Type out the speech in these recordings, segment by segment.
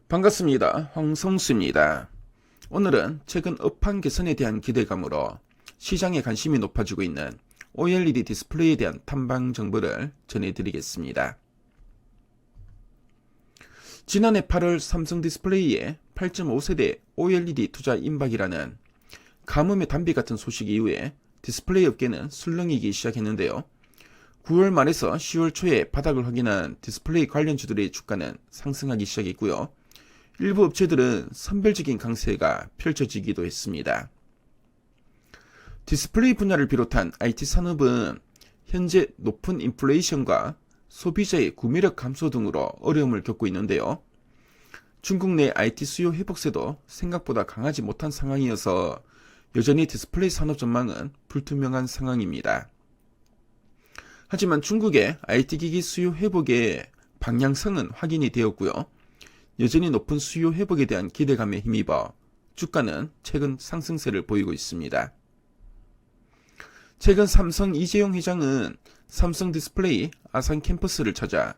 반갑습니다. 황성수입니다. 오늘은 최근 업황 개선에 대한 기대감으로 시장에 관심이 높아지고 있는 OLED 디스플레이에 대한 탐방 정보를 전해드리겠습니다. 지난해 8월 삼성 디스플레이의 8.5세대 OLED 투자 임박이라는 가뭄의 단비 같은 소식 이후에 디스플레이 업계는 술렁이기 시작했는데요. 9월 말에서 10월 초에 바닥을 확인한 디스플레이 관련주들의 주가는 상승하기 시작했고요. 일부 업체들은 선별적인 강세가 펼쳐지기도 했습니다. 디스플레이 분야를 비롯한 IT 산업은 현재 높은 인플레이션과 소비자의 구매력 감소 등으로 어려움을 겪고 있는데요. 중국 내 IT 수요 회복세도 생각보다 강하지 못한 상황이어서 여전히 디스플레이 산업 전망은 불투명한 상황입니다. 하지만 중국의 IT 기기 수요 회복의 방향성은 확인이 되었고요. 여전히 높은 수요 회복에 대한 기대감에 힘입어 주가는 최근 상승세를 보이고 있습니다. 최근 삼성 이재용 회장은 삼성 디스플레이 아산 캠퍼스를 찾아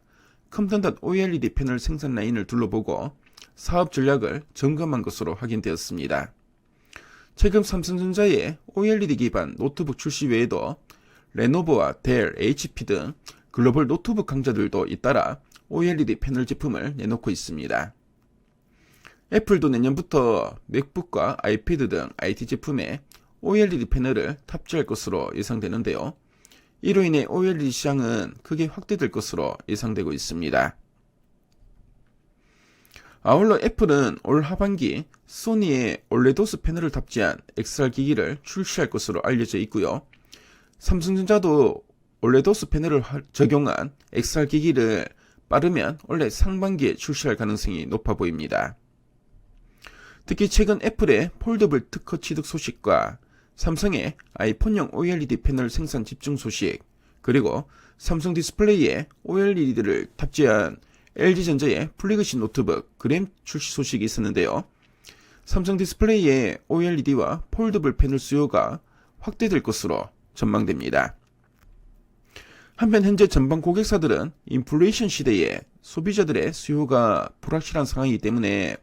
컴퓨터 OLED 패널 생산 라인을 둘러보고 사업 전략을 점검한 것으로 확인되었습니다. 최근 삼성전자의 OLED 기반 노트북 출시 외에도 레노버와 델, HP 등 글로벌 노트북 강자들도 잇따라 OLED 패널 제품을 내놓고 있습니다. 애플도 내년부터 맥북과 아이패드 등 IT 제품에 OLED 패널을 탑재할 것으로 예상되는데요. 이로 인해 OLED 시장은 크게 확대될 것으로 예상되고 있습니다. 아울러 애플은 올 하반기 소니의 올레도스 패널을 탑재한 XR 기기를 출시할 것으로 알려져 있고요. 삼성전자도 올레도스 패널을 적용한 XR 기기를 빠르면 올해 상반기에 출시할 가능성이 높아 보입니다. 특히 최근 애플의 폴더블 특허 취득 소식과 삼성의 아이폰용 OLED 패널 생산 집중 소식, 그리고 삼성 디스플레이의 OLED를 탑재한 LG전자의 플래그십 노트북 그램 출시 소식이 있었는데요. 삼성 디스플레이의 OLED와 폴더블 패널 수요가 확대될 것으로 전망됩니다. 한편 현재 전방 고객사들은 인플레이션 시대에 소비자들의 수요가 불확실한 상황이기 때문에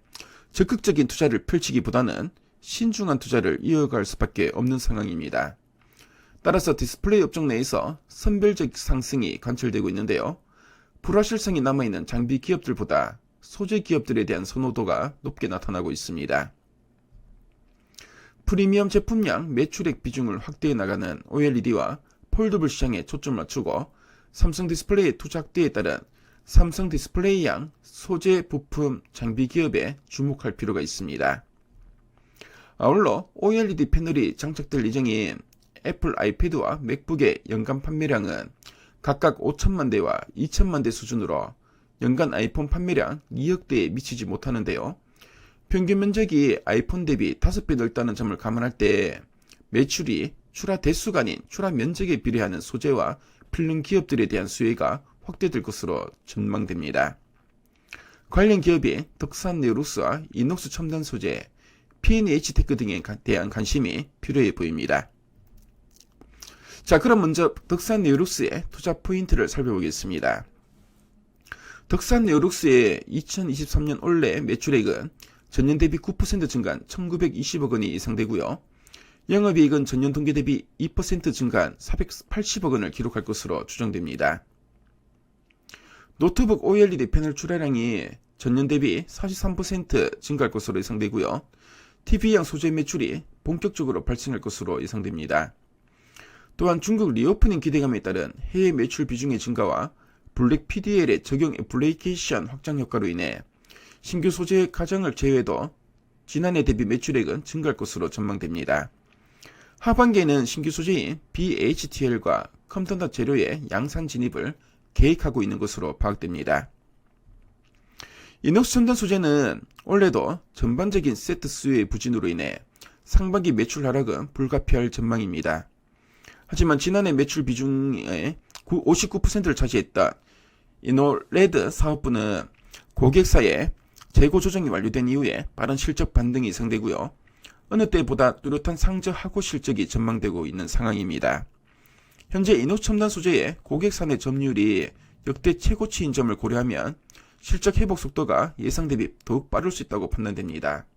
적극적인 투자를 펼치기보다는 신중한 투자를 이어갈 수밖에 없는 상황입니다. 따라서 디스플레이 업종 내에서 선별적 상승이 관철되고 있는데요. 불확실성이 남아있는 장비 기업들보다 소재 기업들에 대한 선호도가 높게 나타나고 있습니다. 프리미엄 제품량 매출액 비중을 확대해 나가는 OLED와 폴더블 시장에 초점을 맞추고 삼성 디스플레이의 투자 확대에 따른 삼성 디스플레이양 소재 부품 장비 기업에 주목할 필요가 있습니다. 아울러 OLED 패널이 장착될 예정인 애플 아이패드와 맥북의 연간 판매량은 각각 5천만 대와 2천만 대 수준으로 연간 아이폰 판매량 2억 대에 미치지 못하는데요. 평균 면적이 아이폰 대비 5배 넓다는 점을 감안할 때 매출이 출하 대수가 아닌 출하 면적에 비례하는 소재와 필름 기업들에 대한 수혜가 확대될 것으로 전망됩니다. 관련 기업이 덕산 네오룩스와 이녹스 첨단 소재, P&H 테크 등에 대한 관심이 필요해 보입니다. 자, 그럼 먼저 덕산 네오룩스의 투자 포인트를 살펴보겠습니다. 덕산 네오룩스의 2023년 올해 매출액은 전년 대비 9% 증가한 1920억 원이 예상되고요. 영업이익은 전년 동기 대비 2% 증가한 480억 원을 기록할 것으로 추정됩니다. 노트북 OLED 패널 출하량이 전년 대비 43% 증가할 것으로 예상되고요. TV양 소재 매출이 본격적으로 발생할 것으로 예상됩니다. 또한 중국 리오프닝 기대감에 따른 해외 매출 비중의 증가와 블랙 PDL의 적용 애플리케이션 확장 효과로 인해 신규 소재 가정을 제외해도 지난해 대비 매출액은 증가할 것으로 전망됩니다. 하반기에는 신규 소재인 BHTL과 컴퓨터 재료의 양산 진입을 계획하고 있는 것으로 파악됩니다. 이녹스 첨단 소재는 올해도 전반적인 세트 수요의 부진으로 인해 상반기 매출 하락은 불가피할 전망입니다. 하지만 지난해 매출 비중의 59%를 차지했던 이노레드 사업부는 고객사의 재고 조정이 완료된 이후에 빠른 실적 반등이 예상되고요. 어느 때보다 뚜렷한 상저 하고 실적이 전망되고 있는 상황입니다. 현재 이녹스 첨단 소재의 고객사 내 점유율이 역대 최고치인 점을 고려하면 실적 회복 속도가 예상 대비 더욱 빠를 수 있다고 판단됩니다.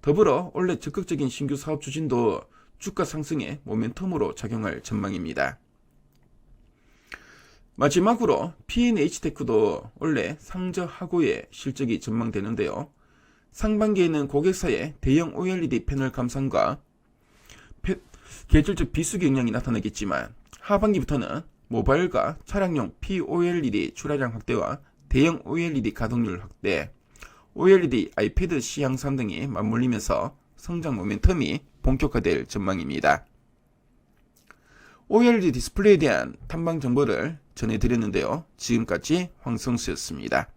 더불어 올해 적극적인 신규 사업 추진도 주가 상승의 모멘텀으로 작용할 전망입니다. 마지막으로 P&H테크도 올해 상저하고의 실적이 전망되는데요. 상반기에는 고객사의 대형 OLED 패널 감산과 계절적 비수기 영향이 나타나겠지만 하반기부터는 모바일과 차량용 POLED 출하량 확대와 대형 OLED 가동률 확대, OLED 아이패드 시향산 등이 맞물리면서 성장 모멘텀이 본격화될 전망입니다. OLED 디스플레이에 대한 탐방 정보를 전해드렸는데요. 지금까지 황성수였습니다.